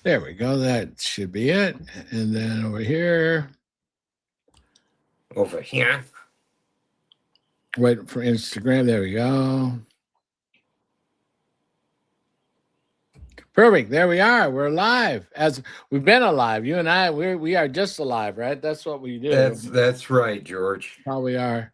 There we go. That should be it. And then over here, Over here. waiting for Instagram. There we go. Perfect. There we are. We're live. As we've been alive. You and I, we are just alive, right? That's what we do. That's right, George. How we are.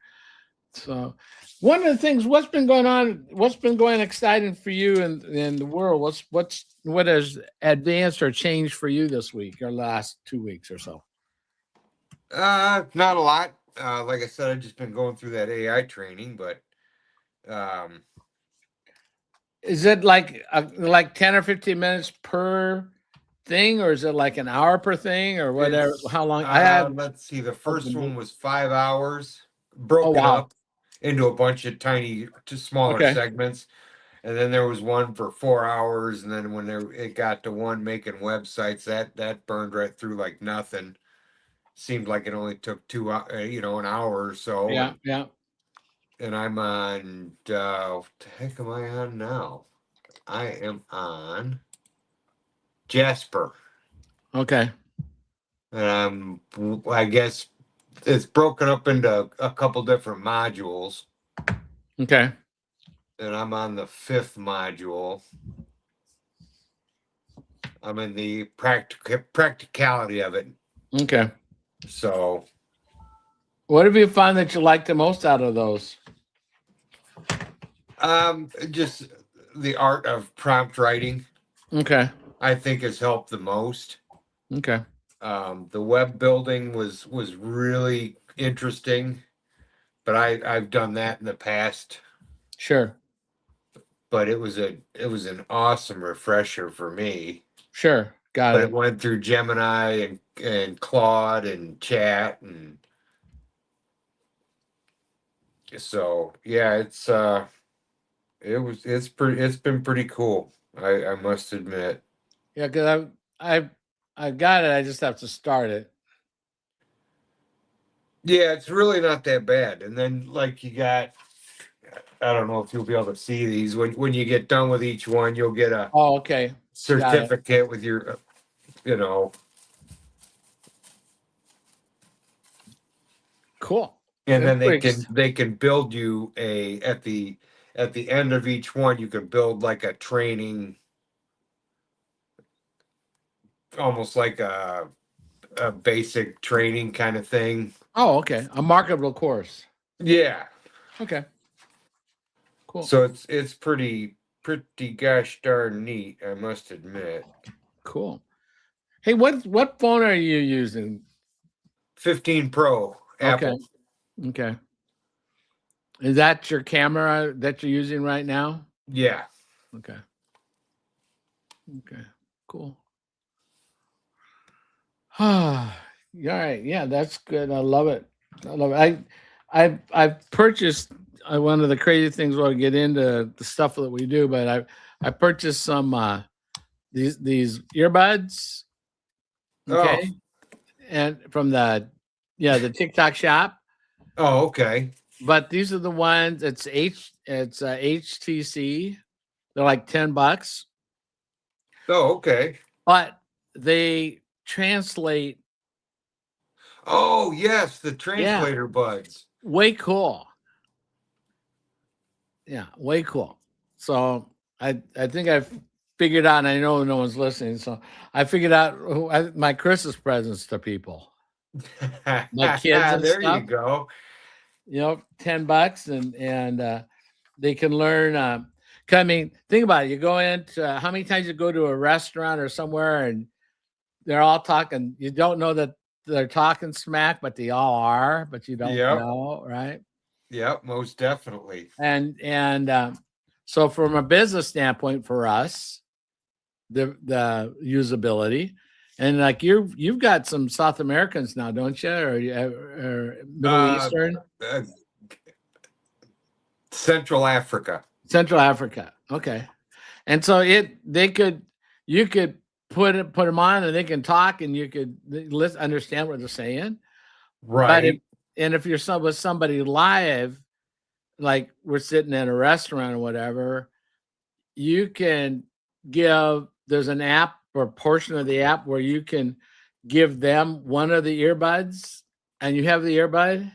So one of the things, what's been going on, what's been going exciting for you in the world? What has advanced or changed for you this week or last 2 weeks or so? Not a lot. Like I said, I've just been going through that AI training, but um, Is it like 10 or 15 minutes per thing, or is it like an hour per thing or whatever? it's How long I have let's see. The first open. one was 5 hours, Oh broken wow. up into a bunch of tiny, just smaller Okay. segments, and then there was one for 4 hours, and then when it got to one making websites, that burned right through like nothing. Seemed like it only took an hour or so, Yeah, and yeah. I'm on. What the heck am I on now? I am on Jasper, Okay. and I guess it's broken up into a couple different modules, Okay. and I'm on the fifth module. I'm in the practicality of it. Okay. So, What have you found that you like the most out of those? just the art of prompt writing, Okay. I think, has helped the most. Okay. The web building was really interesting, but I've done that in the past. Sure. But it was an awesome refresher for me. Sure. Got But it it. went through Gemini and Claude and Chat, and so yeah, it's been pretty cool. I must admit. Yeah, because I got it. I just have to start it. Yeah, it's really not that bad. And then like you got, I don't know if you'll be able to see these when you get done with each one, you'll get a Oh, okay. Got it. certificate with your, you know, Cool. and That's then they pretty can they can build you a at the end of each one, you can build like a training, almost like a basic training kind of thing. Oh, okay. A marketable course. Yeah. Okay. Cool. So it's pretty gosh darn neat, I must admit. Cool. Hey, what phone are you using? 15 Pro Okay. Apple. Okay. Is that your camera that you're using right now? Yeah. Okay. Okay. Cool. Ah, all right. Yeah, that's good. I love it. I love it. I've purchased one of the crazy things. We'll get into the stuff that we do, but I purchased some these earbuds. Oh. Okay, and from the TikTok shop. Oh, okay. But these are the ones. It's HTC. They're like $10, Oh, okay. but they translate. Oh, yes, the Yeah, translator buds. way cool. Yeah, way cool. So I think I've figured out, and I know no one's listening. So I figured out my Christmas presents to people, my kids and There you stuff. go. $10, and they can learn. 'Cause I mean, think about it. You go into how many times you go to a restaurant or somewhere, and they're all talking. You don't know that they're talking smack, but they all are, but you don't Yep. know, right? Yep, most definitely. And so from a business standpoint for us, the usability, and like you've got some South Americans now, don't you, or Middle Uh, Eastern, uh Central Africa. Central Africa. Okay, and so you could put them on, and they can talk, and you could understand what they're saying. But Right. if you're with somebody live, like we're sitting in a restaurant or whatever, you can there's an app for a portion of the app where you can give them one of the earbuds and you have the earbud.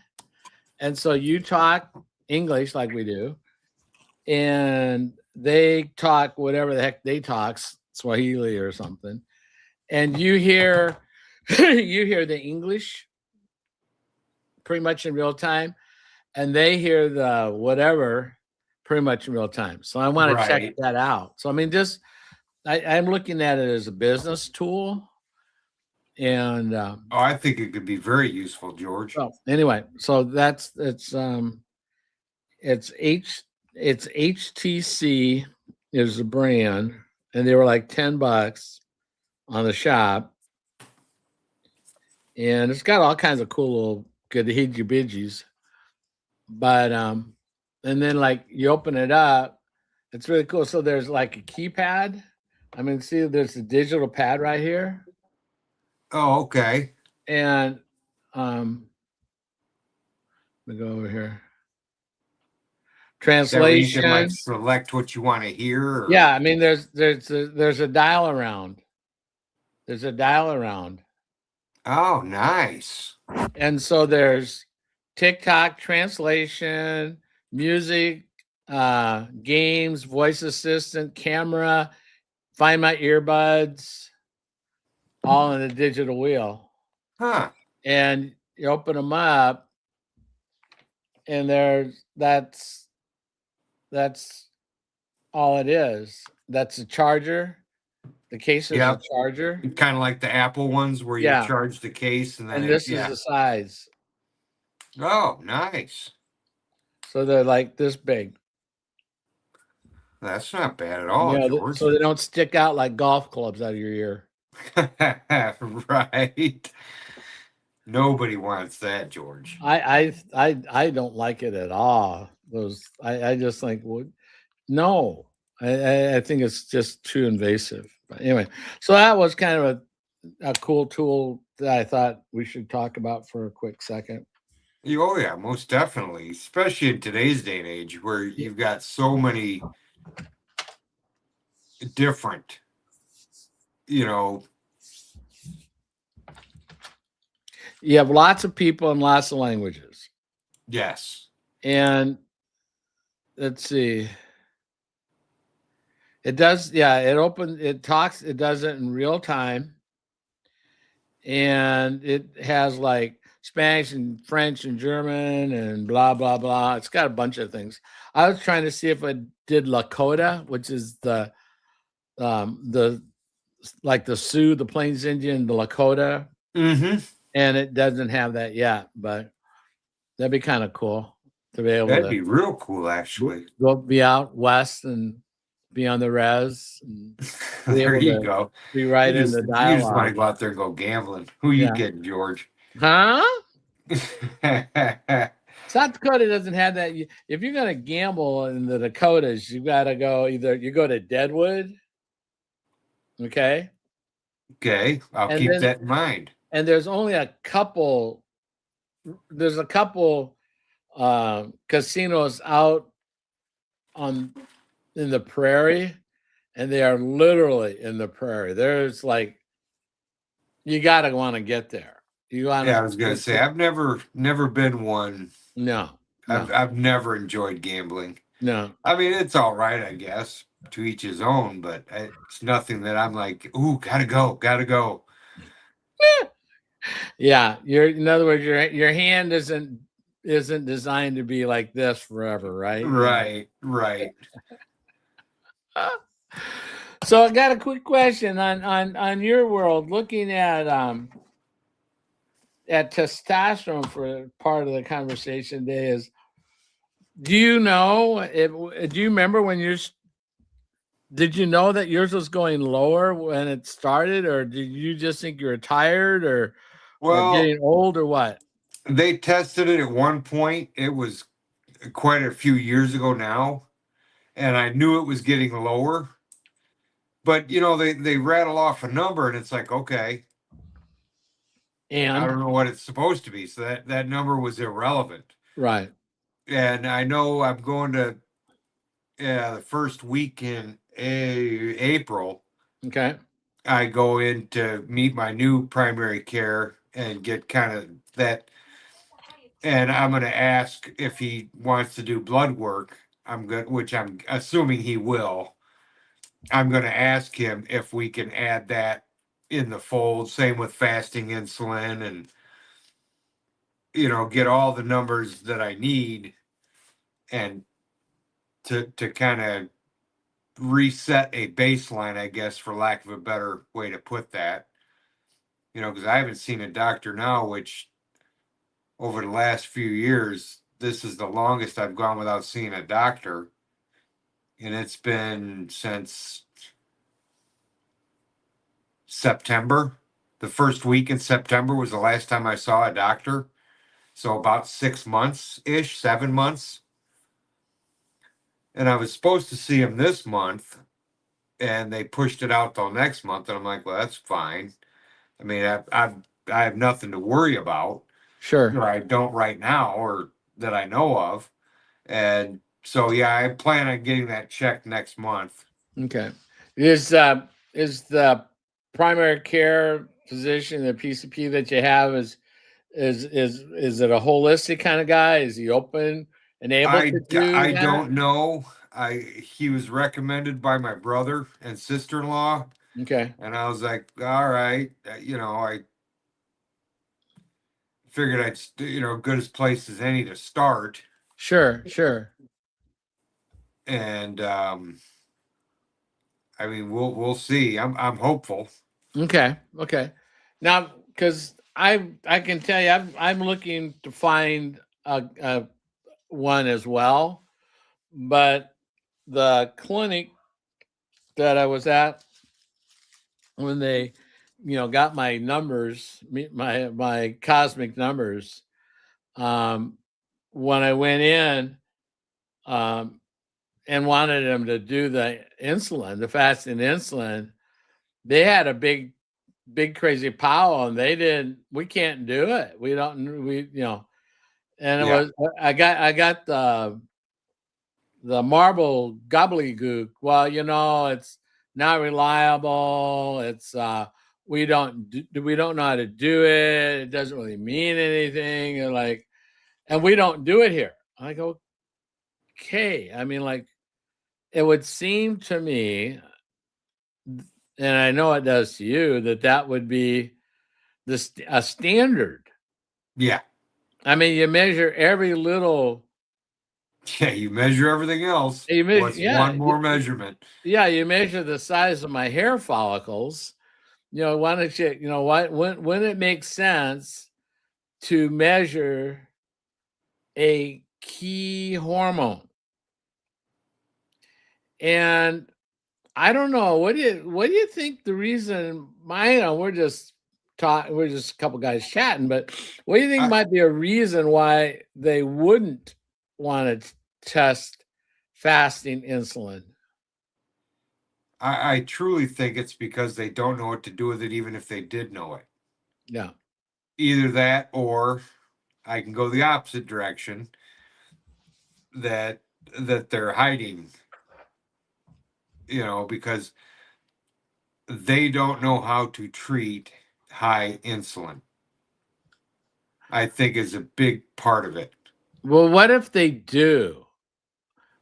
And so you talk English like we do, and they talk whatever the heck they talk, Swahili or something. And you hear you hear the English pretty much in real time, and they hear the whatever pretty much in real time. So I want to check Right. that out. So I mean, just I'm looking at it as a business tool. And Oh, I think it could be very useful, George. well, anyway, so it's it's HTC is the brand, and they were like $10 on the shop, and it's got all kinds of cool little good hidgy bidgies. But and then like you open it up, it's really cool. So there's like a keypad. I mean, see, there's a digital pad right here, Oh, okay. and let me go over here. That way you can like Translation. select what you want to hear. Or... Yeah, I mean, there's a dial around. There's a dial around, Oh, nice. and so there's TikTok translation, music, games, voice assistant, camera, find my earbuds, all in a digital wheel. Huh. And you open them up, and that's all it is. That's a charger. The case is a Yep. charger. Kind of like the Apple ones where you Yeah. charge the case and then And this is the size. Oh, nice. So they're like this big. That's not bad at all, George. So they don't stick out like golf clubs out of your ear. Right. Nobody wants that, George. I don't like it at all. I just think, well, no. I think it's just too invasive. But anyway, so that was kind of a cool tool that I thought we should talk about for a quick second. Oh yeah, most definitely. Especially in today's day and age where you've got so many different, you know. You have lots of people and lots of languages. Yes. And let's see. It does, yeah, it talks, it does it in real time. And it has like Spanish and French and German and blah, blah, blah. It's got a bunch of things. I was trying to see if it did Lakota, which is the like the Sioux, the Plains Indian, the Lakota. Mm-hmm. And it doesn't have that yet, but that'd be kind of cool to be able That'd to be real cool, actually. go be out west and be on the res. And There you go. Be right in the dialogue. You just want to go out there and go gambling. Who you kidding, George? Huh? South Dakota doesn't have that. If you're going to gamble in the Dakotas, you got to go you go to Deadwood. Okay. Okay. I'll keep that in mind. And there's only a couple. There's a couple casinos out in the prairie, and they are literally in the prairie. There's like, you got to want to get there. I was gonna say I've never been one. No. I've never enjoyed gambling. No. I mean, it's all right, I guess, to each his own, but it's nothing that I'm like, ooh, gotta go. Yeah, in other words, your hand isn't designed to be like this forever, right? Right. So I got a quick question on your world, looking at testosterone for part of the conversation today. Is, do you know do you remember when did you know that yours was going lower when it started, or did you just think you were tired or getting old or what? They tested it at one point. It was quite a few years ago now, and I knew it was getting lower. But they rattle off a number, and it's like, okay, and I don't know what it's supposed to be. So that number was irrelevant, right? And I know I'm going to the first week in April. Okay. I go in to meet my new primary care and get kind of that. And I'm going to ask if he wants to do blood work. I'm good, which I'm assuming he will. I'm going to ask him if we can add that in the fold. Same with fasting insulin, and get all the numbers that I need, and to kind of reset a baseline, I guess, for lack of a better way to put that. Because I haven't seen a doctor now, which over the last few years, this is the longest I've gone without seeing a doctor. And it's been since September. The first week in September was the last time I saw a doctor. So about 6 months ish, 7 months. And I was supposed to see him this month, and they pushed it out till next month. And I'm like, well, that's fine. I mean, I have nothing to worry about, Sure. or I don't right now, or that I know of. And so, yeah, I plan on getting that checked next month. Okay. Is the primary care physician, the PCP that you have, is it a holistic kind of guy? Is he open and able to do I that? don't know. He was recommended by my brother and sister-in-law, Okay. and I was like, all right, I figured good as place as any to start. Sure, sure. And I mean, we'll see. I'm hopeful. Okay, okay. Now, because I can tell you, I'm looking to find a one as well, but the clinic that I was at when they, got my numbers, my cosmic numbers, um, when I went in, um, and wanted them to do the insulin, the fasting insulin, they had a big crazy powwow, and we can't do it. We don't, and it Yeah, was, I got the marble gobbledygook. Well, it's not reliable. It's we don't know how to do it. It doesn't really mean anything. And we don't do it here. I go, okay. I mean, like, it would seem to me, and I know it does to you, that would be a standard. yeah, I mean, you measure every little. yeah. You measure everything else. You measure, What's yeah, one more measurement? yeah. You measure the size of my hair follicles. Why don't you? What when it makes sense to measure a key hormone, and I don't know. What do you think the reason? We're just a couple guys chatting, but what do you think I, might be a reason why they wouldn't want to test fasting insulin? I truly think it's because they don't know what to do with it, even if they did know it. Yeah. Either that, or I can go the opposite direction, that they're hiding, because they don't know how to treat high insulin. I think is a big part of it. Well, what if they do?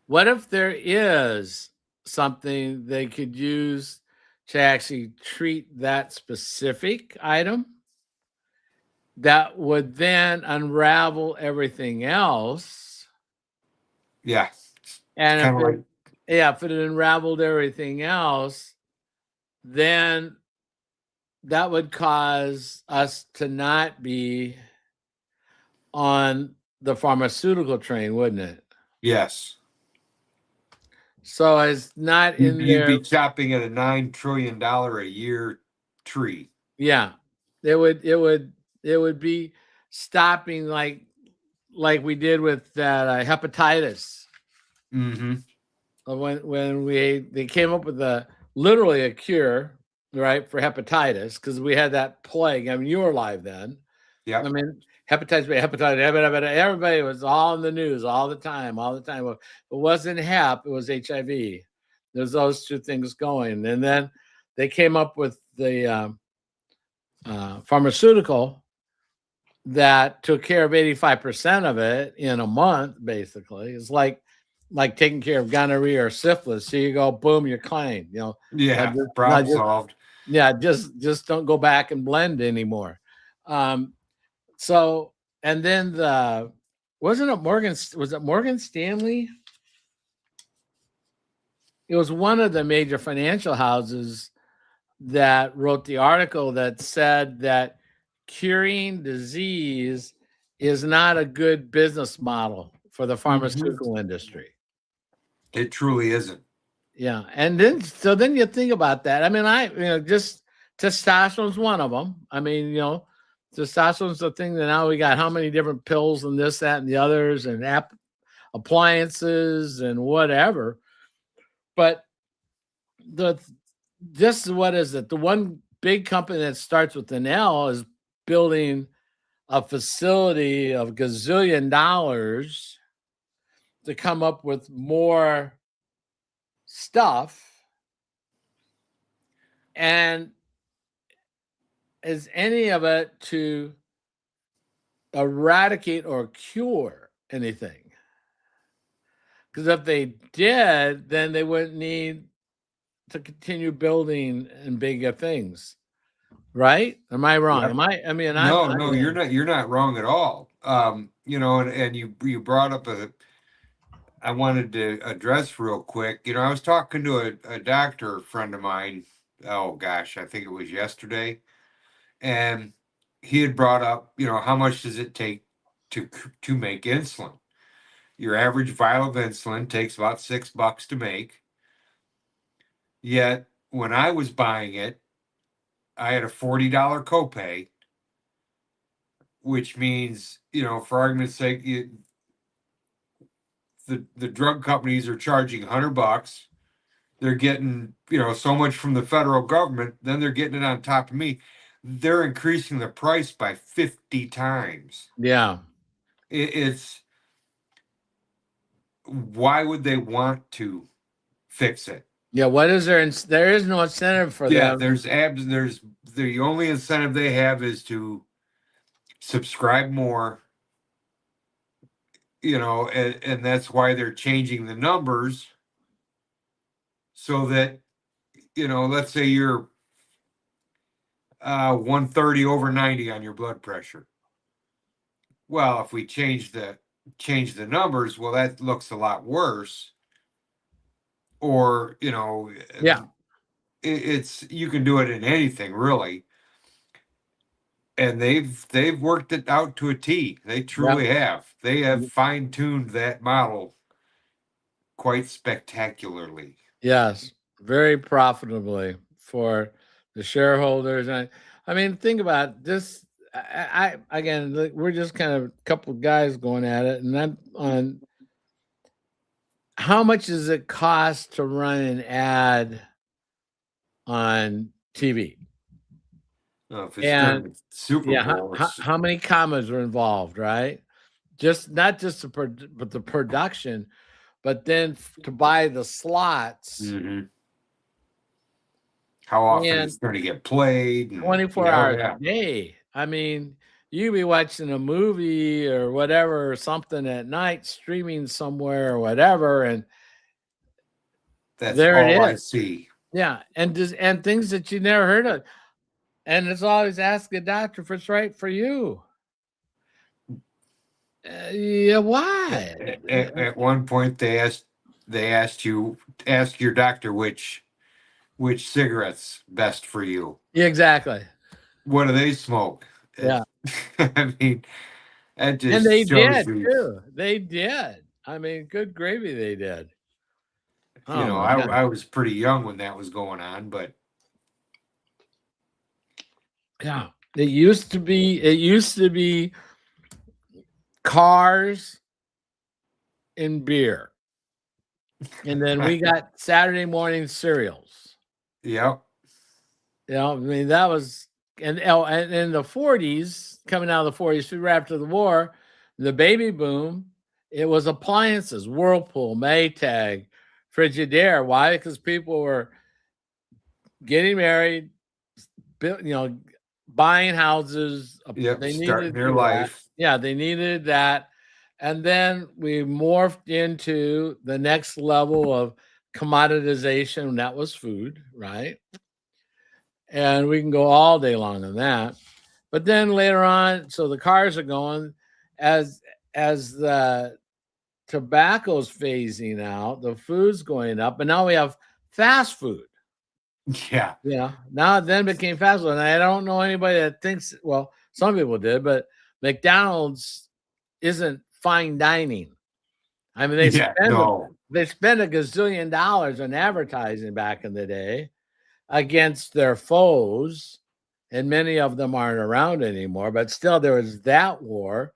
What if there is something they could use to actually treat that specific item that would then unravel everything else? Yeah, it's And kind of like, if it unraveled everything else, then that would cause us to not be on the pharmaceutical train, wouldn't it? yes, So it's not in you'd there. be chopping at a $9 trillion a year tree. Yeah. It would be stopping, like we did with that hepatitis. Mm-hmm. When they came up with literally a cure, right, for hepatitis, because we had that plague. I mean, you were alive then. I Yep. mean, hepatitis B, everybody was all in the news all the time. Well, it wasn't hep, it was HIV. There's those two things going. And then they came up with the pharmaceutical that took care of 85% of it in a month. Basically, it's like taking care of gonorrhea or syphilis. So you go, boom, you're clean. Yeah, problem solved. Yeah, just don't go back and blend anymore. So, and then was it Morgan Stanley? It was one of the major financial houses that wrote the article that said that curing disease is not a good business model for the pharmaceutical industry. It truly isn't. Yeah. And then you think about that. I mean, just testosterone's one of them. I mean, testosterone's the thing that now we got how many different pills and this, that, and the others, and appliances and whatever. But what is it? The one big company that starts with an L is building a facility of gazillion dollars to come up with more stuff. And is any of it to eradicate or cure anything? Because if they did, then they wouldn't need to continue building and bigger things, right? Am I wrong? Yep. No, you're not wrong at all. And you brought up I wanted to address real quick. I was talking to a doctor friend of mine. Oh gosh, I think it was yesterday, and he had brought up, how much does it take to make insulin? Your average vial of insulin takes about $6 to make. Yet when I was buying it, I had a $40 copay, which means, for argument's sake, the drug companies are charging $100. They're getting, so much from the federal government. Then they're getting it on top of me. They're increasing the price by 50 times. Yeah. It's why would they want to fix it? Yeah. What is there? There is no incentive for them. There's the only incentive they have is to subscribe more, and that's why they're changing the numbers so that, let's say you're 130 over 90 on your blood pressure. Well, if we change the numbers, well, that looks a lot worse. Or, Yeah. It's you can do it in anything really. And they've worked it out to a T. They truly have. They have fine-tuned that model quite spectacularly. Yes, very profitably for the shareholders. I mean, think about this. Again, we're just kind of a couple of guys going at it, and I'm on how much does it cost to run an ad on TV? If it's during Super Bowl, how many commas are involved, right? Not just the production, but then to buy the slots. Mm-hmm. How often it's going to get played? 24 hours a day. I mean, you could be watching a movie or whatever, or something at night, streaming somewhere or whatever, and that's there all I see. Yeah, and things that you never heard of. And it's always ask a doctor if it's right for you. Yeah, why? At one point, they asked you ask your doctor which cigarette's best for you. Yeah, exactly. What do they smoke? Yeah, I mean, that just and they did too. They did. I mean, good gravy, they did. I was pretty young when that was going on, but yeah, it used to be cars and beer, and then we got Saturday morning cereals. Yep. I mean, that was and in the 40s, coming out of the 40s, right after the war, the baby boom, it was appliances, Whirlpool, Maytag, Frigidaire. Why? Because people were getting married, buying houses. Yep, They starting needed to their do that. life. Yeah, they needed that. And then we morphed into the next level of commoditization, and that was food, right? And we can go all day long on that. But then later on, so the cars are going as the tobacco's phasing out, the food's going up, and now we have fast food. Yeah. Now it then became fast food. And I don't know anybody that thinks, well, some people did, but McDonald's isn't fine dining. I mean, Yeah. No. they spend a gazillion dollars on advertising back in the day against their foes, and many of them aren't around anymore. But still, there was that war,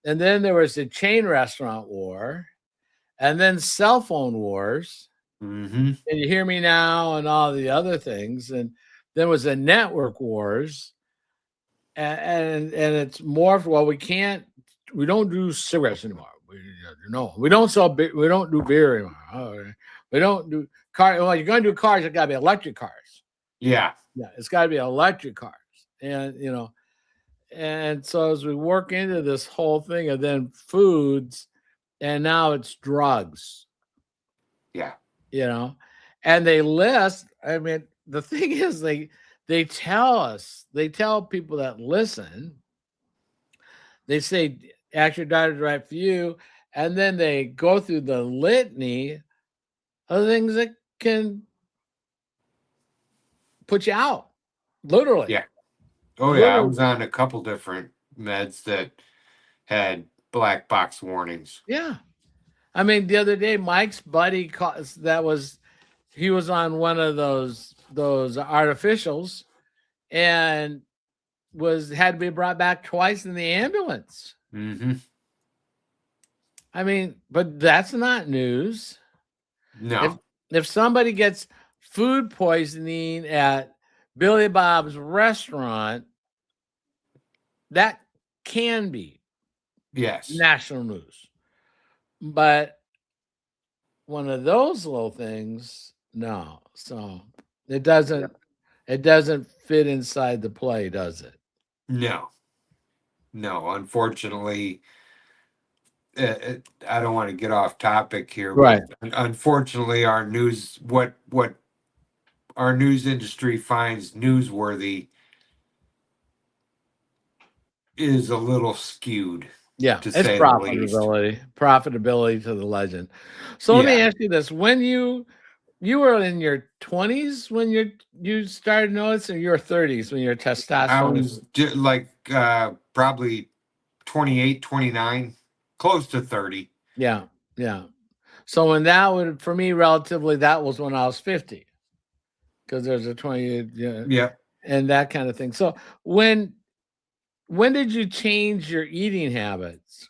and then there was the chain restaurant war, and then cell phone wars. Mm-hmm. And you hear me now, and all the other things, and there was a network wars, and it's morphed. Well, we don't do cigarettes anymore. We don't sell we don't do beer anymore. We don't do car. Well, you're going to do cars. It got to be electric cars. Yeah. It's got to be electric cars, and and so as we work into this whole thing, and then foods, and now it's drugs. Yeah. And they list. I mean, the thing is, they tell people that listen. They say, "Ask your doctor to write for you," and then they go through the litany of things that can put you out, literally. Yeah. Oh yeah. I was on a couple different meds that had black box warnings. Yeah. I mean, the other day, Mike's buddy he was on one of those artificials, and had to be brought back twice in the ambulance. Mm-hmm. I mean, but that's not news. No. If somebody gets food poisoning at Billy Bob's restaurant, that can be Yes. national news. But one of those little things, no. So it doesn't fit inside the play, does it? No. No. Unfortunately, I don't want to get off topic here, Right. but unfortunately, what our news industry finds newsworthy is a little skewed. Yeah, To it's say the least. profitability to the legend. So let me Yeah. ask you this: when you were in your 20s when you started noticing, your 30s when your I testosterone was like probably 28, 29, close to 30. Yeah. So when that would, for me, relatively, that was when I was 50, because there's a 20, Yeah. and that kind of thing. So when did you change your eating habits,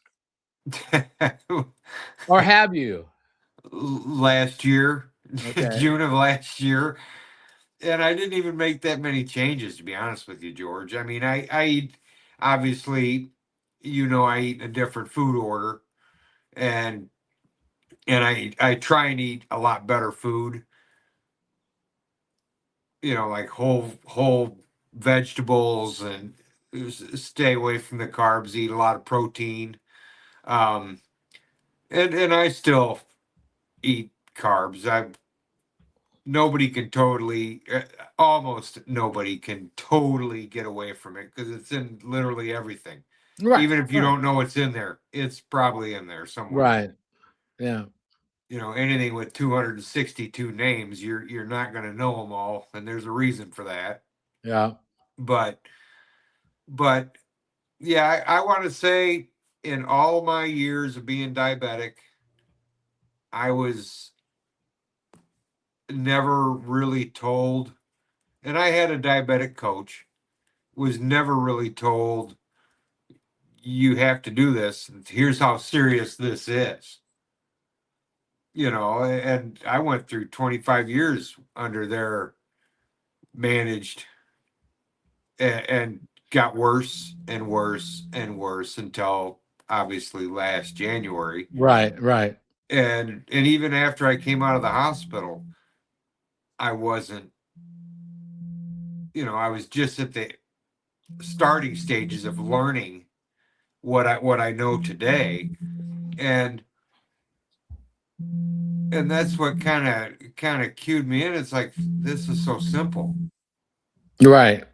or have you? Last year, Okay. June of last year. And I didn't even make that many changes, to be honest with you, George. I mean, I eat, obviously, I eat a different food order, and I try and eat a lot better food. Like whole vegetables, and stay away from the carbs. Eat a lot of protein. Um, and I still eat carbs. Nobody can totally, almost nobody can totally get away from it, because it's in literally everything. Right. Even if you don't know it's in there, it's probably in there somewhere. Right. Yeah. Anything with 262 names, you're not going to know them all, and there's a reason for that. Yeah. But yeah, I want to say, in all my years of being diabetic, I was never really told, and I had a diabetic coach, was never really told, you have to do this. Here's how serious this is. And I went through 25 years under their managed, and got worse and worse and worse until obviously last January. Right. And even after I came out of the hospital, I wasn't I was just at the starting stages of learning what I know today, and that's what kind of cued me in. It's like, this is so simple. Right.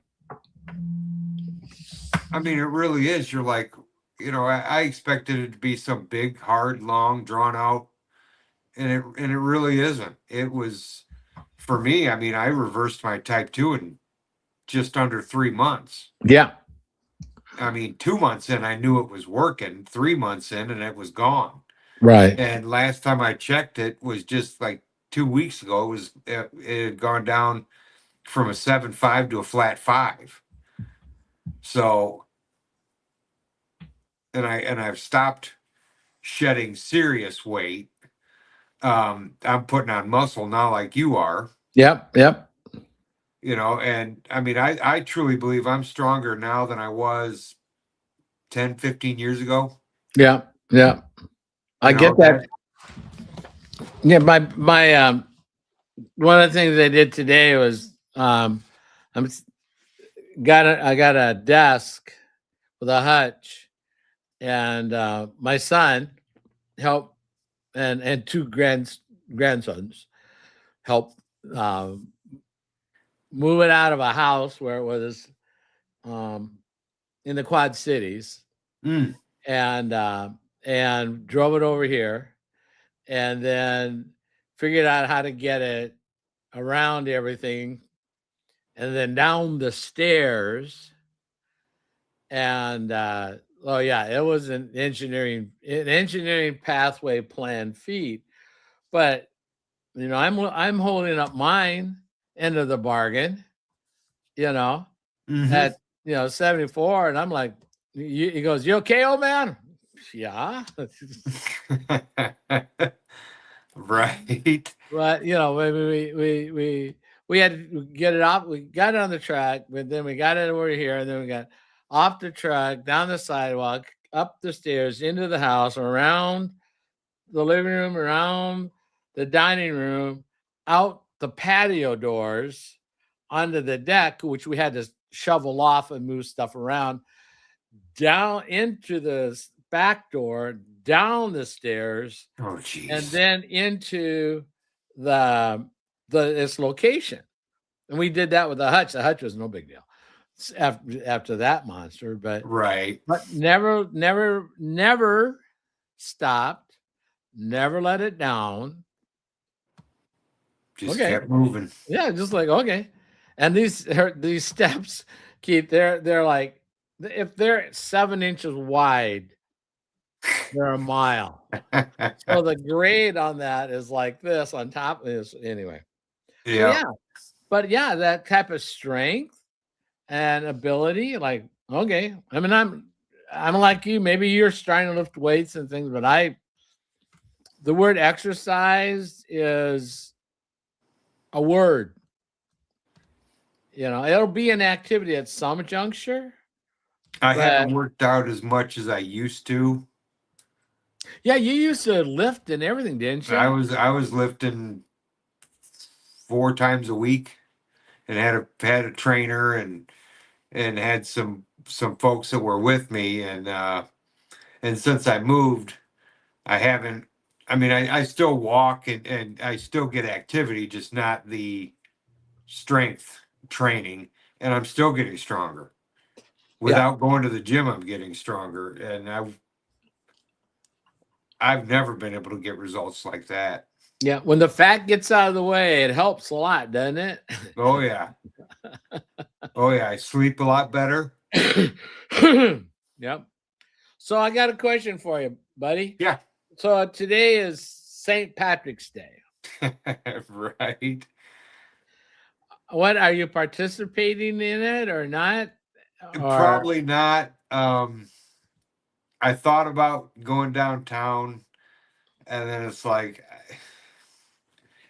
I mean, it really is. You're like, I expected it to be some big, hard, long, drawn out, and it really isn't. It was, for me. I mean, I reversed my type 2 in just under 3 months. Yeah. I mean, 2 months in, I knew it was working. 3 months in, and it was gone. Right. And last time I checked, it was just like 2 weeks ago. It had gone down from a 7.5 to a flat 5. So, and I've stopped shedding serious weight. I'm putting on muscle now, like you are. Yep. Yep. And I mean, I truly believe I'm stronger now than I was 10, 15 years ago. Yeah. Yeah. I get that. Yeah. My one of the things I did today was I got a desk with a hutch, and my son helped, and two grandsons helped move it out of a house where it was in the Quad Cities, and drove it over here, and then figured out how to get it around everything, and then down the stairs. And oh yeah, it was an engineering pathway plan feat. But I'm holding up mine end of the bargain, at 74, and I'm like, he goes, "You okay, old man?" Yeah. Right. But we had to get it off. We got it on the track, but then we got it over here, and then we got off the truck, down the sidewalk, up the stairs, into the house, around the living room, around the dining room, out the patio doors, onto the deck, which we had to shovel off and move stuff around, down into the back door, down the stairs, Oh, geez. and then into its location. And we did that with the hutch. The hutch was no big deal after that monster, but right. But never stopped, never let it down. Just kept moving. Yeah, just like, okay. And these steps, Keith, they're like, if they're 7 inches wide, they're a mile. So the grade on that is like this on top of this anyway. Yeah. So yeah. But yeah, that type of strength and ability, like, okay. I mean, I'm like you. Maybe you're starting to lift weights and things, but the word exercise is a word. It'll be an activity at some juncture. I haven't worked out as much as I used to. Yeah, you used to lift and everything, didn't you? I was lifting 4 times a week, and had a trainer, and had some folks that were with me, and since I moved, I haven't. I mean, I still walk, and I still get activity, just not the strength training, and I'm still getting stronger. Without going to the gym, I'm getting stronger, and I've never been able to get results like that. Yeah, when the fat gets out of the way, it helps a lot, doesn't it? Oh yeah. Oh yeah, I sleep a lot better. Yep. So I got a question for you, buddy. Yeah. So today is St. Patrick's Day. Right. What, are you participating in it or not? Probably not. I thought about going downtown, and then it's like,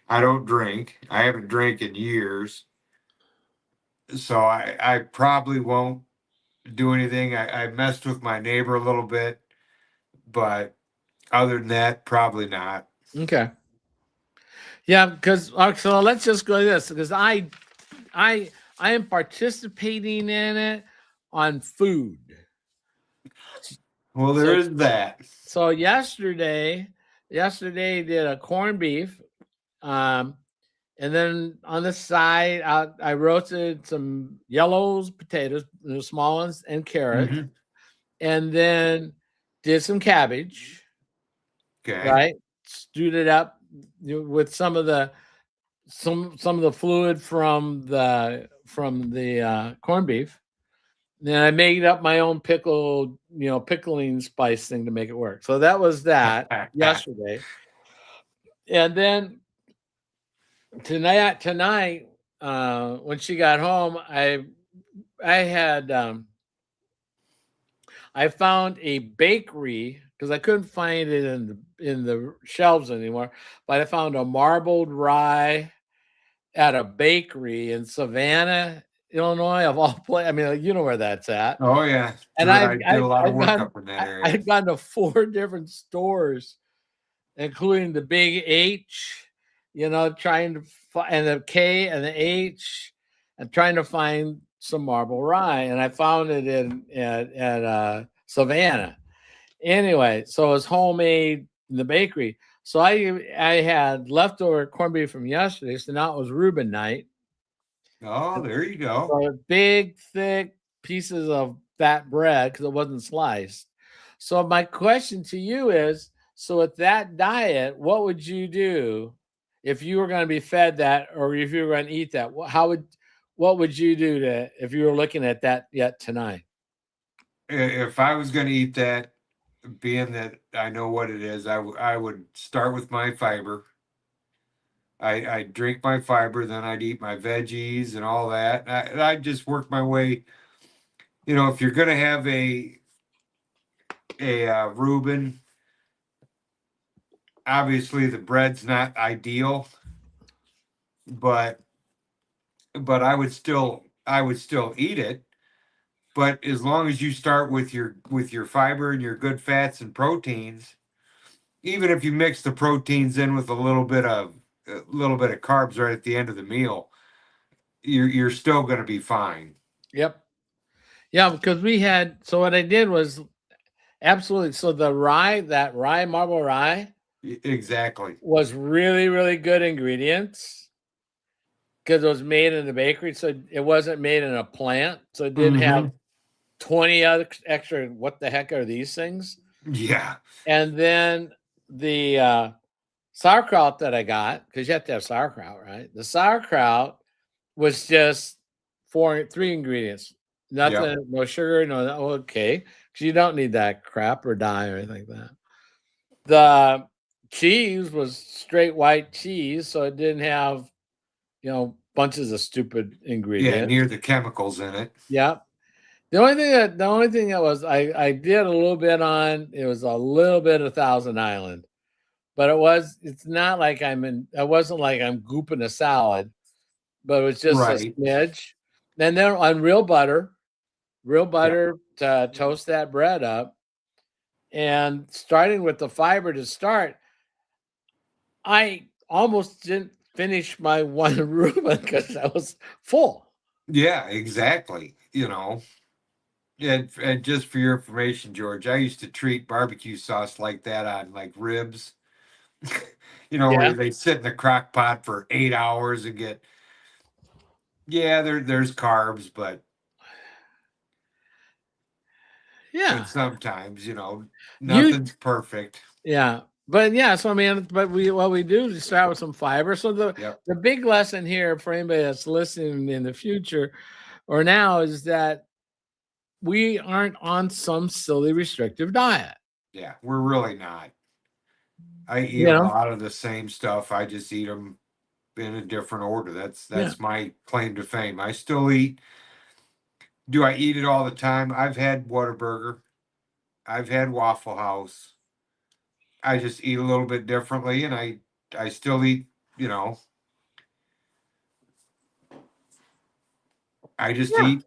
I don't drink. I haven't drank in years. So I probably won't do anything. I messed with my neighbor a little bit, but other than that, probably not. Okay. Yeah, because so let's just go to this, because I I am participating in it on food. Well, there is that. So yesterday did a corned beef, and then on the side I roasted some yellows potatoes, the small ones, and carrots, Mhm. and then did some cabbage. Okay. Right, stewed it up with some of the fluid from the corned beef. Then I made up my own pickling spice thing to make it work. So that was that yesterday. And then tonight, when she got home, had I found a bakery because I couldn't find it in the shelves anymore, but I found a marbled rye at a bakery in Savannah, Illinois, of all places. I mean, like, you know where that's at. Oh yeah, And I did a lot of work up in that area. I've gone to 4 different stores, including the Big H, trying to and the K and the H, and trying to find some marble rye, and I found it at Savannah. Anyway, so it was homemade in the bakery. So I had leftover corned beef from yesterday, so now it was Reuben night. Oh, there you go. So big, thick pieces of fat bread because it wasn't sliced. So my question to you is: so with that diet, what would you do if you were going to be fed that, or if you were going to eat that? What would you do if you were looking at that yet tonight? If I was going to eat that, being that I know what it is, I would start with my fiber. I'd drink my fiber, then I'd eat my veggies and all that. I'd just work my way. If you're going to have a Reuben, obviously the bread's not ideal, but I would still eat it. But as long as you start with your fiber and your good fats and proteins, even if you mix the proteins in with a little bit of carbs right at the end of the meal, you're still going to be fine. Yep. Yeah, because so what I did was absolutely. So that marble rye, Exactly. was really, really good ingredients because it was made in the bakery. So it wasn't made in a plant. So it didn't have 20 other extra, what the heck are these things? Yeah. And then the sauerkraut that I got, because you have to have sauerkraut, right? The sauerkraut was just 3 ingredients. Nothing, Yep. no sugar, okay. Because you don't need that crap or dye or anything like that. The cheese was straight white cheese, so it didn't have, bunches of stupid Yeah. ingredients. Near the chemicals in it. Yeah. The only thing that was I did a little bit on, it was a little bit of Thousand Island, but it's not like it wasn't like I'm gooping a salad, but it was just a Right. smidge. And then on real butter to toast that bread up, and starting with the fiber to start, I almost didn't finish my one Reuben because I was full. Yeah. Exactly. And just for your information, George, I used to treat barbecue sauce like that on like ribs. Where Yeah. they sit in the crock pot for 8 hours and get. Yeah, there's carbs, but Yeah. sometimes, You nothing's perfect. Yeah. But yeah, so I mean, but what we do is start with some fiber. So Yep. the big lesson here for anybody that's listening in the future or now is that we aren't on some silly restrictive diet. Yeah, we're really not. I eat You a know? lot of the same stuff. I just eat them in a different order. That's Yeah. my claim to fame. I still eat. Do I eat it all the time? I've had Whataburger. I've had Waffle House. I just eat a little bit differently, and I still eat. You know, I just Yeah. eat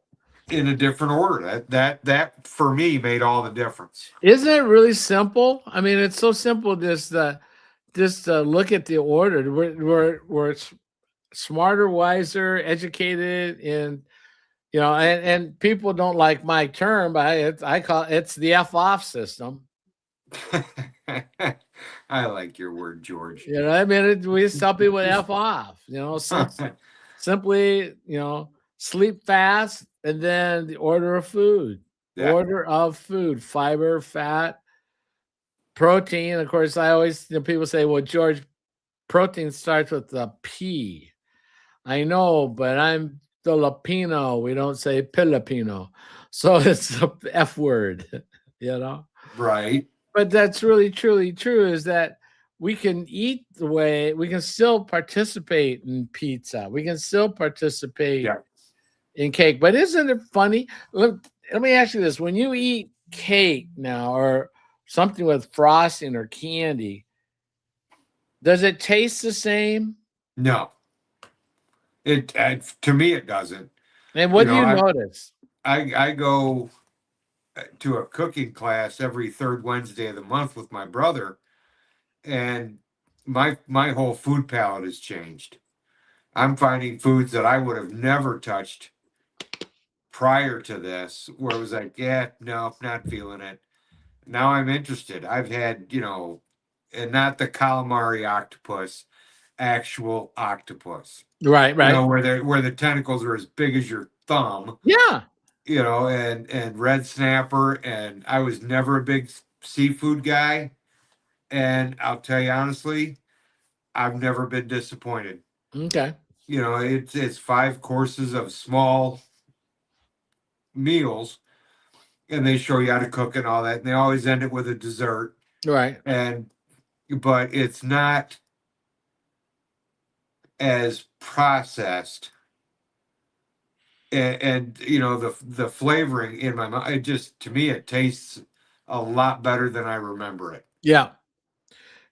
in a different order. That for me made all the difference. Isn't it really simple? I mean, it's so simple just to look at the order where it's smarter, wiser, educated, and and people don't like my term, but I call it's the F off system. I like your word, George. I mean, we just tell people F off. Simply, sleep fast, and then the order of food. Yeah. Order of food, fiber, fat, protein. Of course, I always people say, "Well, George, protein starts with the P." I know, but I'm Filipino. We don't say Filipino, so it's the F word. Right. But that's really truly true. Is that we can eat the way we can still participate in pizza. We can still participate Yeah. in cake. But isn't it funny? Let me ask you this: when you eat cake now, or something with frosting or candy, does it taste the same? No. It to me it doesn't. And You what do know, you notice? I go to a cooking class every third Wednesday of the month with my brother, and my whole food palette has changed. I'm finding foods that I would have never touched prior to this, where it was like, yeah, no, not feeling it. Now I'm interested. I've had, and not the calamari octopus, actual octopus. Right, right. Where the tentacles are as big as your thumb, Yeah. and red snapper. And I was never a big seafood guy. And I'll tell you honestly, I've never been disappointed. Okay. It's 5 courses of small meals, and they show you how to cook and all that, and they always end it with a dessert. Right. But it's not as processed, and the flavoring in my mouth, it just, to me, it tastes a lot better than I remember it. Yeah.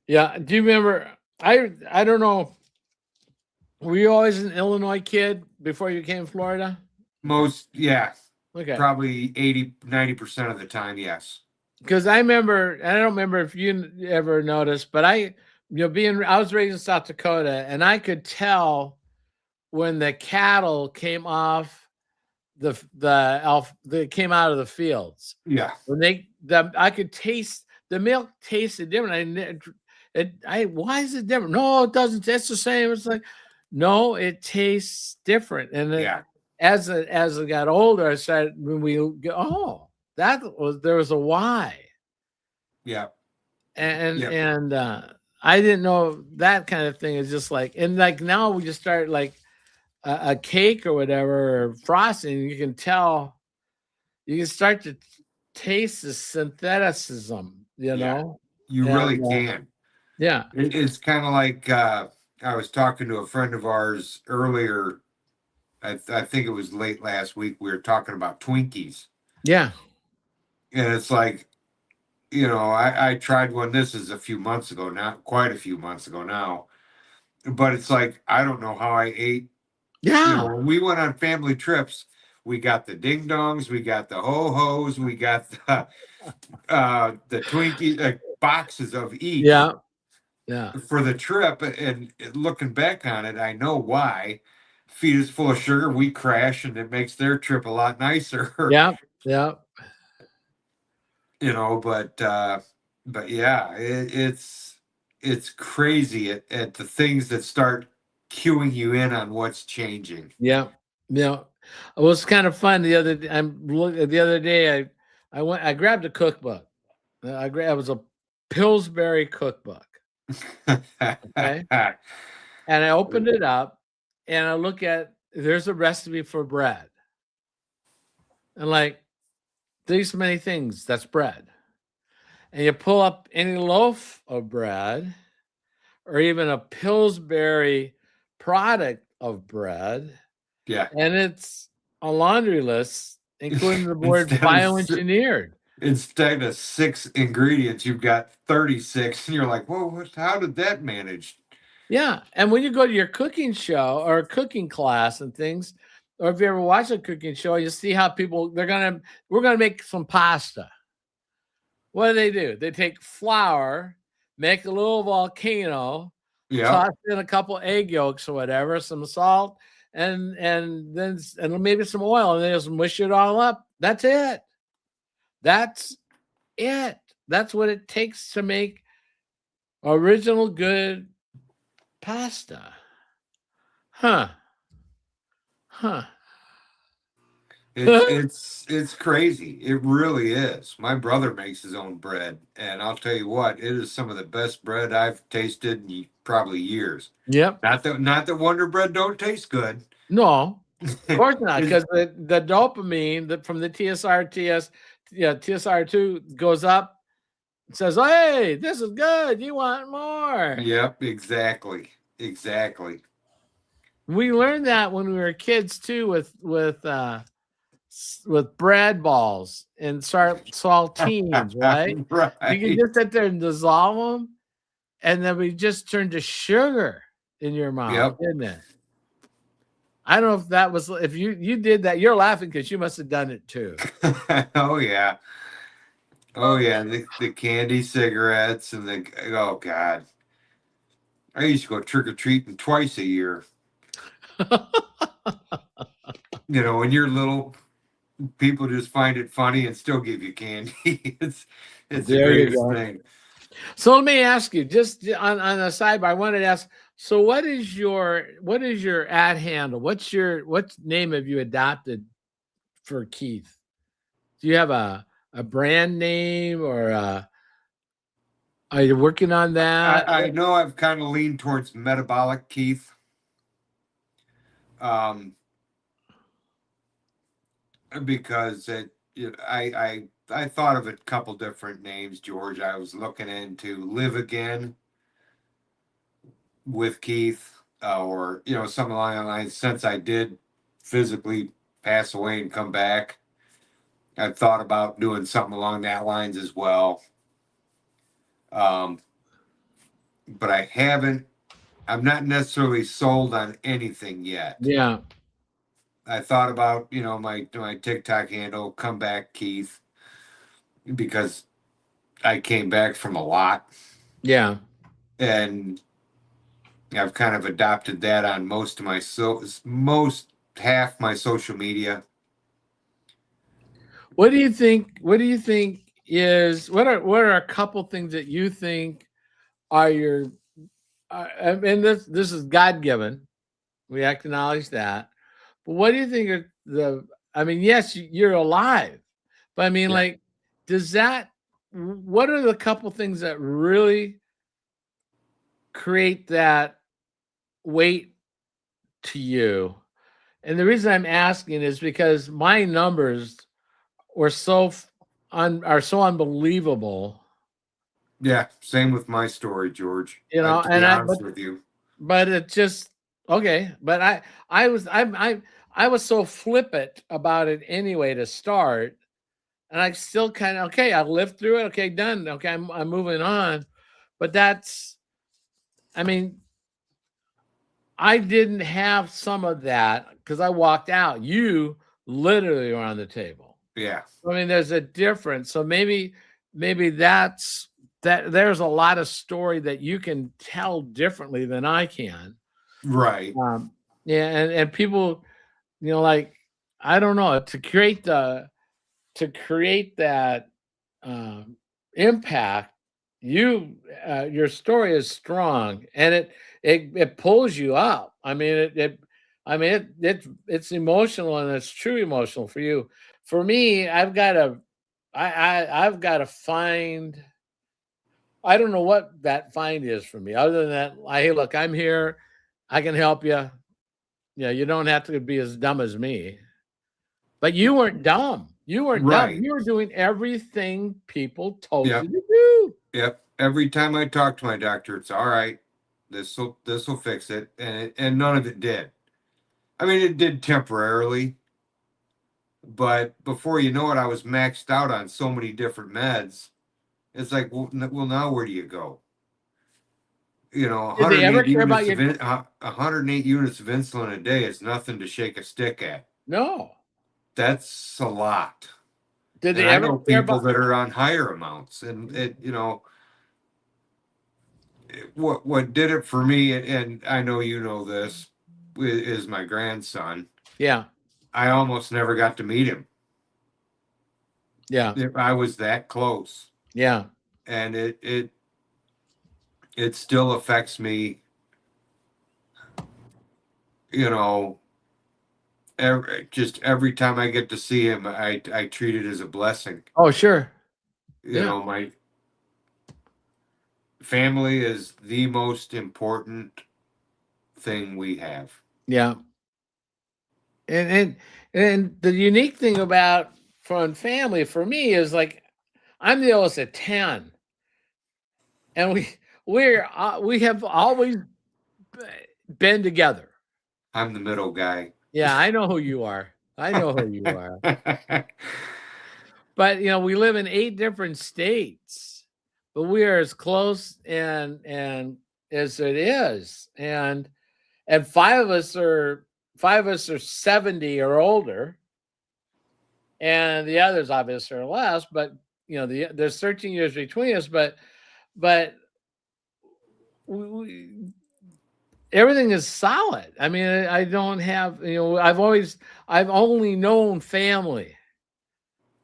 Yeah. Do you remember? I don't know. Were you always an Illinois kid before you came to Florida? Yeah, Okay. probably 80-90% of the time, yes. Because I remember, and I don't remember if you ever noticed, but I was raised in South Dakota, and I could tell when the cattle came off they came out of the fields. Yeah. When I could taste the milk tasted different. Why is it different? No, it doesn't. It's the same. It's like, no, it tastes different. And Yeah. as I got older, I started when we go, oh, there was a why. Yeah. And I didn't know that kind of thing is just like, and like now we just start like a cake or whatever, or frosting, you can tell, you can start to taste the syntheticism, You really can. Yeah. It's kind of like, I was talking to a friend of ours earlier. I think it was late last week. We were talking about Twinkies, Yeah. and it's like, I tried one. This is a few months ago, not quite a few months ago now, but it's like, I don't know how I ate. Yeah. When we went on family trips, we got the ding dongs, we got the ho hos, we got the Twinkies, boxes of each. Yeah. Yeah. For the trip. And looking back on it, I know why. Feed is full of sugar, we crash, and it makes their trip a lot nicer. Yeah. Yeah. But yeah, it's crazy at the things that start cueing you in on what's changing. Yeah. Yeah. It was kind of fun the other day. The other day I grabbed a cookbook. It was a Pillsbury cookbook. Okay. And I opened it up and I look at, there's a recipe for bread. And like, these many things, that's bread. And you pull up any loaf of bread or even a Pillsbury product of bread, Yeah. and it's a laundry list, including the word bioengineered. Instead of 6 ingredients, you've got 36, and you're like, whoa, how did that manage? Yeah. And when you go to your cooking show or a cooking class and things, or if you ever watch a cooking show, you see how we're gonna make some pasta. What do? They take flour, make a little volcano, Yep. toss in a couple egg yolks or whatever, some salt, and maybe some oil, and then just mush it all up. That's it. That's it. That's what it takes to make original good pasta. Huh. Huh. It's crazy. It really is. My brother makes his own bread, and I'll tell you what, it is some of the best bread I've tasted in probably years. Yep. Not that Wonder Bread don't taste good. No, of course not, It's- because the dopamine that from the TSR2 goes up, says, "Hey, this is good. You want more?" yep, exactly. Exactly. We learned that when we were kids too, with bread balls and saltines, right? You can Right. just sit there and dissolve them, and then we just turned to sugar in your mouth, Yep. didn't it? I don't know if that was if you did that. You're laughing because you must have done it too. Oh yeah. Oh yeah. The candy cigarettes and the oh god. I used to go trick or treating twice a year. You know, when you're little, people just find it funny and still give you candy. It's the There you greatest go. thing. So let me ask you, just on a sidebar, I wanted to ask. So what is your ad handle? What name have you adopted for Keith? Do you have a brand name or are you working on that? I know I've kind of leaned towards metabolic Keith. Um, because I thought of a couple different names, George. I was looking into Live Again with Keith, or something along the lines. Since I did physically pass away and come back, I've thought about doing something along that lines as well. Um, but I haven't. I'm not necessarily sold on anything yet. Yeah, I thought about my TikTok handle, come back Keith, because I came back from a lot, yeah. and I've kind of adopted that on most half my social media. What do you think? What do you think is what are a couple things that you think are your and this is God given. We acknowledge that. But what do you think are I mean, yes, you're alive, but I mean, Yeah. like, does that what are the couple things that really create that weight to you? And the reason I'm asking is because my numbers were are so unbelievable, Yeah, same with my story, George. To be and honest with you. but it just okay. But I was I was so flippant about it anyway to start, and I still kind of okay. I lived through it. Okay, done. Okay, I'm moving on. But that's I mean I didn't have some of that because I walked out. You literally were on the table. Yeah, I mean, there's a difference. So maybe that's that there's a lot of story that you can tell differently than I can. right, Um, yeah, and people, like I don't know, to create that um, impact, your story is strong, and it pulls you up. I mean, it's emotional, and it's true emotional for you. For me, I've got to find. I don't know what that find is for me, other than that. Hey, look, I'm here. I can help you. Yeah, you don't have to be as dumb as me. But you weren't dumb. You weren't dumb. right. You were doing everything people told you Yep, to do. yep. Every time I talk to my doctor, it's all right. This will fix it, and none of it did. I mean, it did temporarily, but before you know it, I was maxed out on so many different meds. It's like, well, now where do you go? Did they ever 108 care about units your 108 units of insulin a day is nothing to shake a stick at. no? That's a lot. Did And they I ever know care people about that are on higher amounts, and it. what did it for me, and I know you know this, is my grandson. Yeah. I almost never got to meet him. Yeah. I was that close, Yeah. and it still affects me. You know, just every time I get to see him, I treat it as a blessing. Oh, sure. You Yeah. know, my family is the most important thing we have. Yeah. And the unique thing about from family for me is like I'm the oldest of 10, and we have always been together. I'm the middle guy. Yeah, I know who you are. I know who you are. But we live in 8 different states, but we are as close and as it is. And 5 of us are 70 or older, and the others obviously are less, but there's 13 years between us, but we, everything is solid. I mean, I don't have, I've only known family.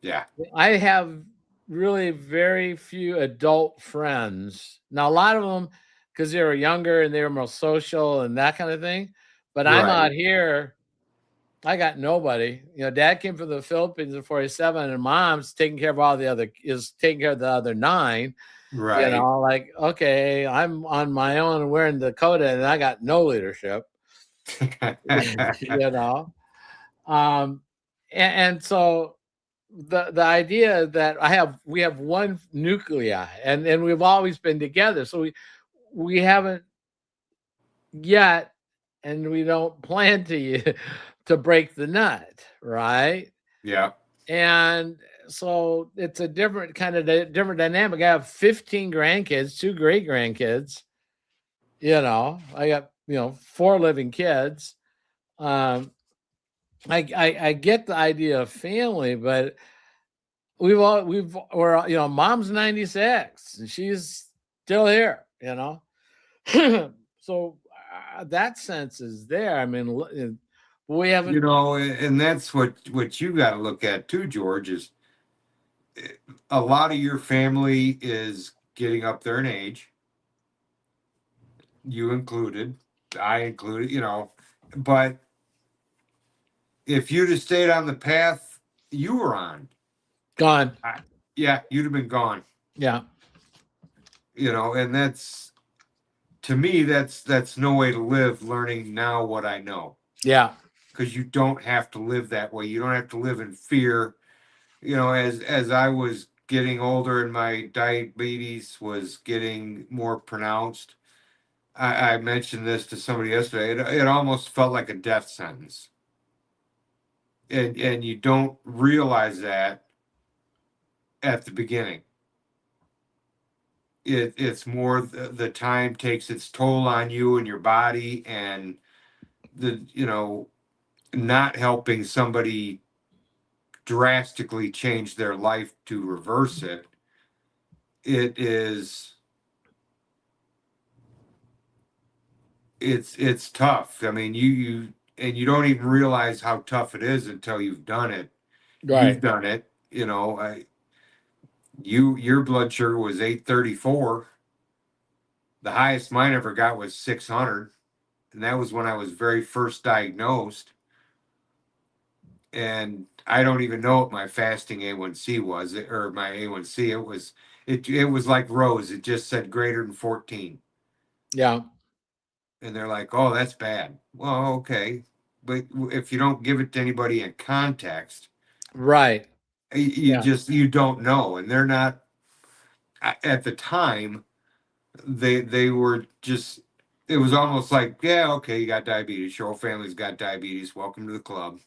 Yeah. I have really very few adult friends. Now, a lot of them, because they were younger and they were more social and that kind of thing. But I'm Right. out here, I got nobody. Dad came from the Philippines in 47, and mom's taking care of the other 9. Right. Like, okay, I'm on my own and wearing Dakota, and I got no leadership. you know. Um, and so the idea that we have one nuclei, and we've always been together, so we haven't yet, and we don't plan to break the nut, right? Yeah. And so it's a different kind of different dynamic. I have 15 grandkids, 2 great grandkids. I got 4 living kids. um I get the idea of family, but mom's 96 and she's still here. So that sense is there. I mean, we haven't. And that's what you got to look at too, George, is a lot of your family is getting up there in age, you included, I included, but if you'd have stayed on the path you were on, Gone. yeah, you'd have been gone. Yeah. And that's, to me, that's no way to live, learning now what I know. Yeah. Because you don't have to live that way. You don't have to live in fear. As I was getting older and my diabetes was getting more pronounced, I mentioned this to somebody yesterday. It almost felt like a death sentence. And you don't realize that at the beginning. It's more the time takes its toll on you and your body, and not helping somebody drastically change their life to reverse it. It's tough. I mean, you don't even realize how tough it is until you've done it. You've Right. done it. Your blood sugar was 834. The highest mine ever got was 600, and that was when I was very first diagnosed. And I don't even know what my fasting A1C was, or my A1C. It was like Rose. It just said greater than 14. Yeah. And they're like, "Oh, that's bad." Well, okay, but if you don't give it to anybody in context, Right. Yeah. you don't know. And they're not, at the time, they were just, it was almost like, yeah, okay, you got diabetes, your whole family's got diabetes, welcome to the club.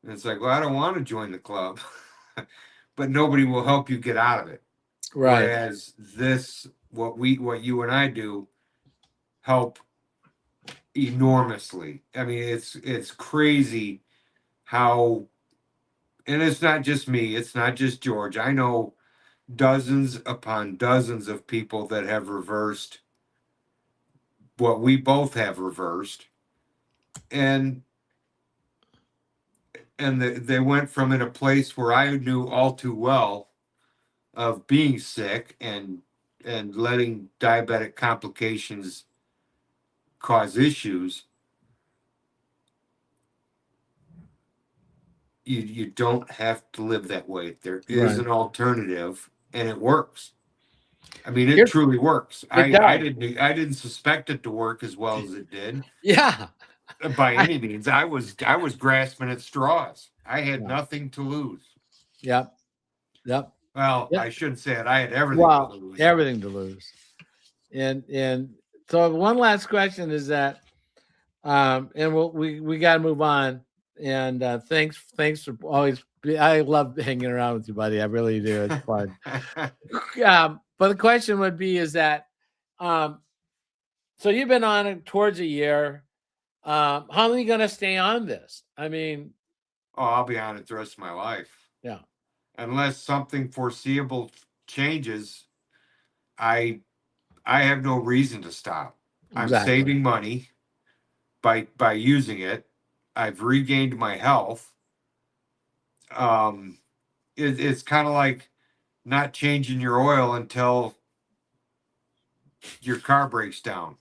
And it's like, well, I don't want to join the club. But nobody will help you get out of it. Right. Whereas what you and I do, help enormously. I mean, it's crazy how, and it's not just me, it's not just George. I know dozens upon dozens of people that have reversed what we both have reversed, and they went from in a place where I knew all too well of being sick and letting diabetic complications cause issues. You don't have to live that way. There is Right. an alternative, and it works. I mean, it Here- truly works. It does. I didn't suspect it to work as well as it did Yeah. by any means. I was grasping at straws. I had Yeah. nothing to lose. Yep. Yep. Well, Yep. I shouldn't say it. I had everything to Well, lose. everything to lose. And so one last question is that, and we got to move on. And thanks for always. I love hanging around with you, buddy. I really do. It's fun. But the question would be is that, so you've been on it towards a year. How long are you going to stay on this? I mean, Oh, I'll be on it the rest of my life. yeah, Unless something foreseeable changes, I have no reason to stop. I'm exactly. saving money by using it. I've regained my health. It's kind of like not changing your oil until your car breaks down.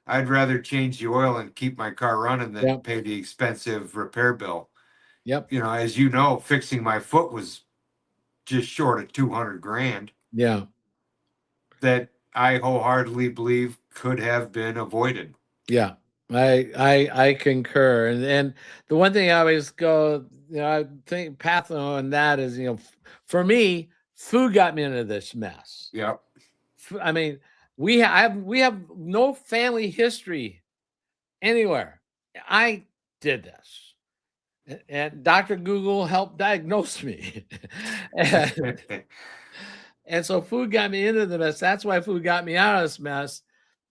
I'd rather change the oil and keep my car running than Yep. pay the expensive repair bill. Yep. You know, as you know, fixing my foot was just short of 200 grand. Yeah. That I wholeheartedly believe could have been avoided. Yeah. I concur. And the one thing I always go, I think path on that is, for me, food got me into this mess. Yep. I mean, we have no family history anywhere. I did this. And Dr. Google helped diagnose me. And so food got me into the mess. That's why food got me out of this mess.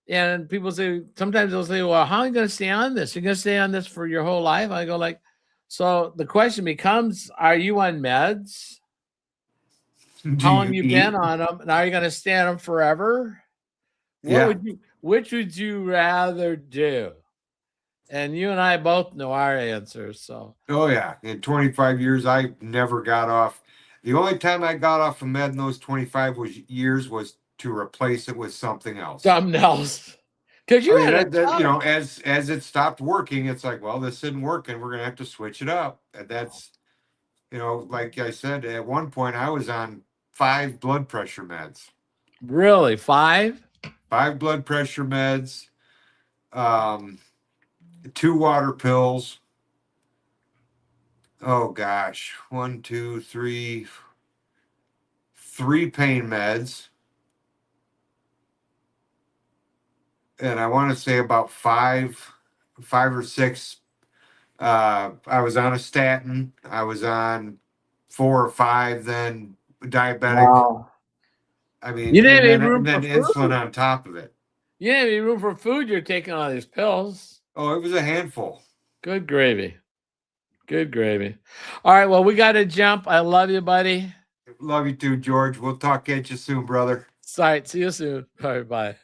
And people say, sometimes they'll say, well, how are you going to stay on this? You're going to stay on this for your whole life? I go like, so the question becomes, are you on meds? How long you been on them? And are you going to stay on them forever? Which would you rather do? And you and I both know our answers. So, oh yeah, in 25 years, I never got off. The only time I got off a med in those 25 years was to replace it with something else. something else. Because you had as it stopped working, it's like, well, this isn't working. We're gonna have to switch it up. And that's, like I said, at one point I was on 5 blood pressure meds. Really? 5? 5 blood pressure meds, 2 water pills. Oh gosh, 1, 2, 3, 3 pain meds, and I want to say about 5 or 6. I was on a statin. I was on 4 or 5. Then diabetic. Wow. I mean, You didn't and have room then for insulin food. on top of it. You didn't have any room for food. You're taking all these pills. Oh, it was a handful. Good gravy. Good gravy. All right. Well, we got to jump. I love you, buddy. Love you too, George. We'll talk at you soon, brother. All right. See you soon. All right. Bye.